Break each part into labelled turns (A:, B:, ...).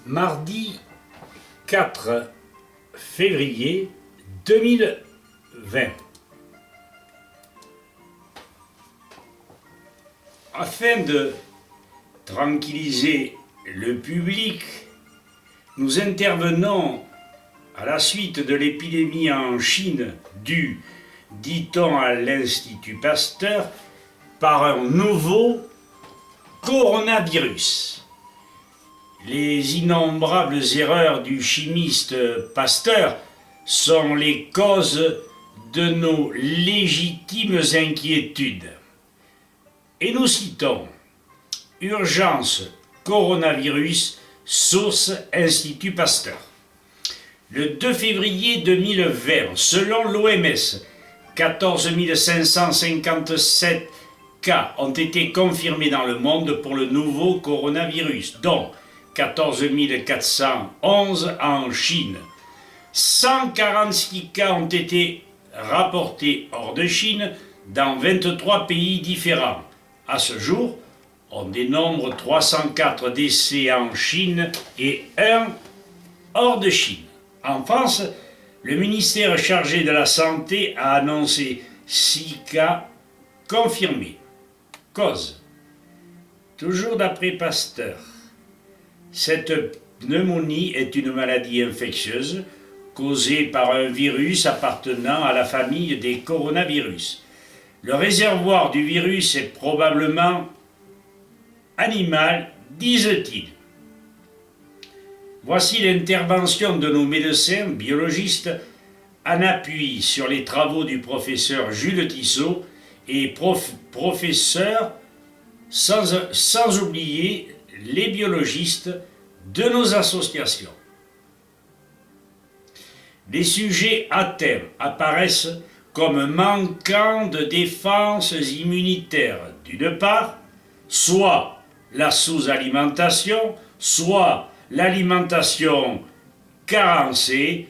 A: Mardi 4 février 2020. Afin de tranquilliser le public, nous intervenons à la suite de l'épidémie en Chine due, dit-on, à l'Institut Pasteur, par un nouveau coronavirus. Les innombrables erreurs du chimiste Pasteur sont les causes de nos légitimes inquiétudes. Et nous citons Urgence coronavirus, source Institut Pasteur. Le 2 février 2020, selon l'OMS, 14 557 cas ont été confirmés dans le monde pour le nouveau coronavirus, dont 14 411 en Chine. 146 cas ont été rapportés hors de Chine dans 23 pays différents. À ce jour, on dénombre 304 décès en Chine et 1 hors de Chine. En France, le ministère chargé de la Santé a annoncé 6 cas confirmés. Cause. Toujours d'après Pasteur, cette pneumonie est une maladie infectieuse causée par un virus appartenant à la famille des coronavirus. Le réservoir du virus est probablement animal, disent-ils. Voici l'intervention de nos médecins biologistes en appui sur les travaux du professeur Jules Tissot et professeur, sans oublier les biologistes de nos associations. Les sujets atteints apparaissent comme manquant de défense immunitaire, d'une part, soit la sous-alimentation, soit l'alimentation carencée,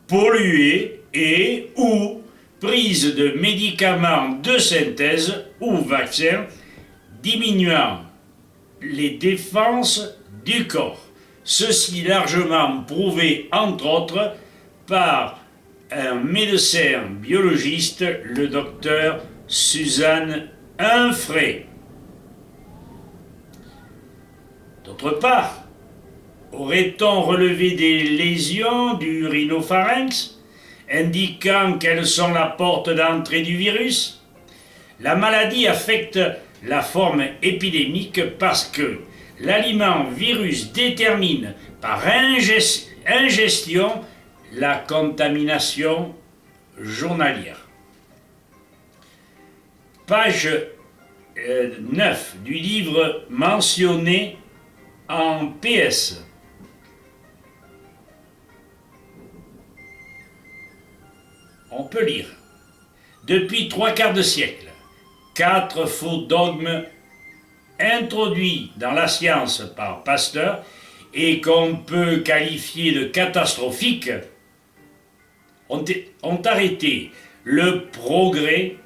A: polluée et ou prise de médicaments de synthèse ou vaccins diminuant les défenses du corps. Ceci largement prouvé, entre autres, par un médecin biologiste, le docteur Suzanne Humphrey. D'autre part, aurait-on relevé des lésions du rhinopharynx, indiquant qu'elles sont la porte d'entrée du virus? La maladie affecte la forme épidémique parce que l'aliment virus détermine par ingestion la contamination journalière. Page 9 du livre mentionné en PS. On peut lire. Depuis 3/4 de siècle, 4 faux dogmes introduits dans la science par Pasteur et qu'on peut qualifier de catastrophiques ont arrêté le progrès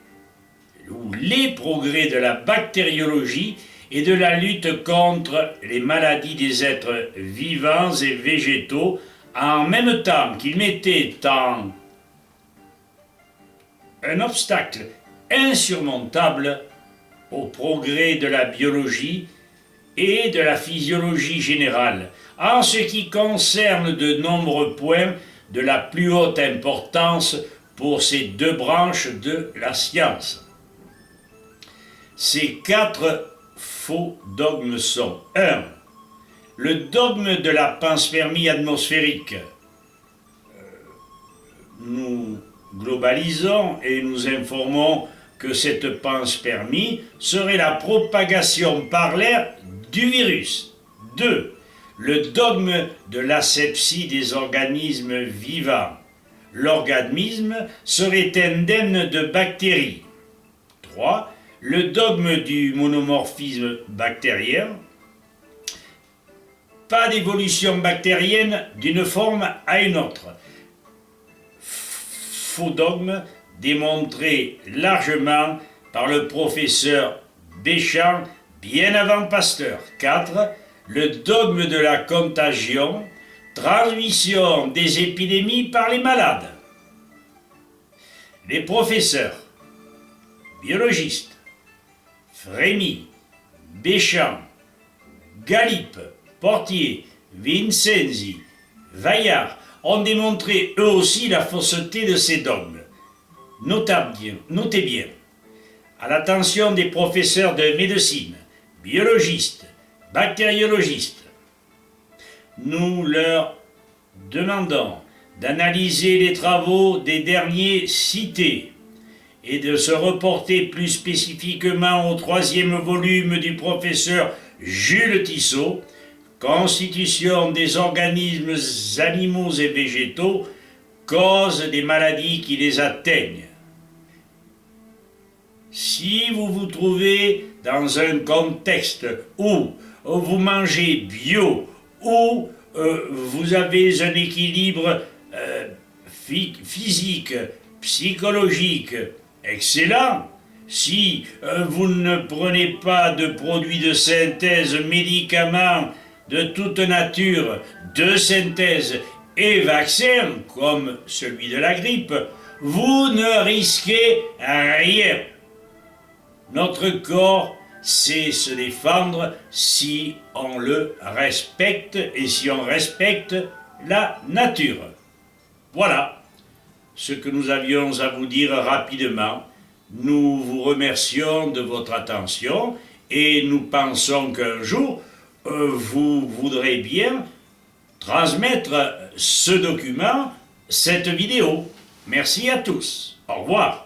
A: ou les progrès de la bactériologie et de la lutte contre les maladies des êtres vivants et végétaux, en même temps qu'ils mettaient en un obstacle insurmontable au progrès de la biologie et de la physiologie générale, en ce qui concerne de nombreux points de la plus haute importance pour ces deux branches de la science. Ces 4 faux dogmes sont 1. Le dogme de la panspermie atmosphérique. Nous globalisons et nous informons que cette panspermie serait la propagation par l'air du virus. 2. Le dogme de l'asepsie des organismes vivants. L'organisme serait indemne de bactéries. 3. Le dogme du monomorphisme bactérien. Pas d'évolution bactérienne d'une forme à une autre. Faux dogme démontré largement par le professeur Béchamp bien avant Pasteur. 4. le dogme de la contagion, transmission des épidémies par les malades. Les professeurs, biologistes, Frémy, Béchamp, Galip, Portier, Vincenzi, Vaillard ont démontré eux aussi la fausseté de ces dogmes. Notez bien, à l'attention des professeurs de médecine, biologistes, bactériologistes, nous leur demandons d'analyser les travaux des derniers cités et de se reporter plus spécifiquement au 3e volume du professeur Jules Tissot, Constitution des organismes animaux et végétaux, cause des maladies qui les atteignent. Si vous vous trouvez dans un contexte où vous mangez bio, où vous avez un équilibre physique, psychologique excellent, si vous ne prenez pas de produits de synthèse, médicaments de toute nature, de synthèse et vaccins, comme celui de la grippe, vous ne risquez rien. Notre corps sait se défendre si on le respecte et si on respecte la nature. Voilà ce que nous avions à vous dire rapidement. Nous vous remercions de votre attention et nous pensons qu'un jour, vous voudrez bien transmettre ce document, cette vidéo. Merci à tous. Au revoir.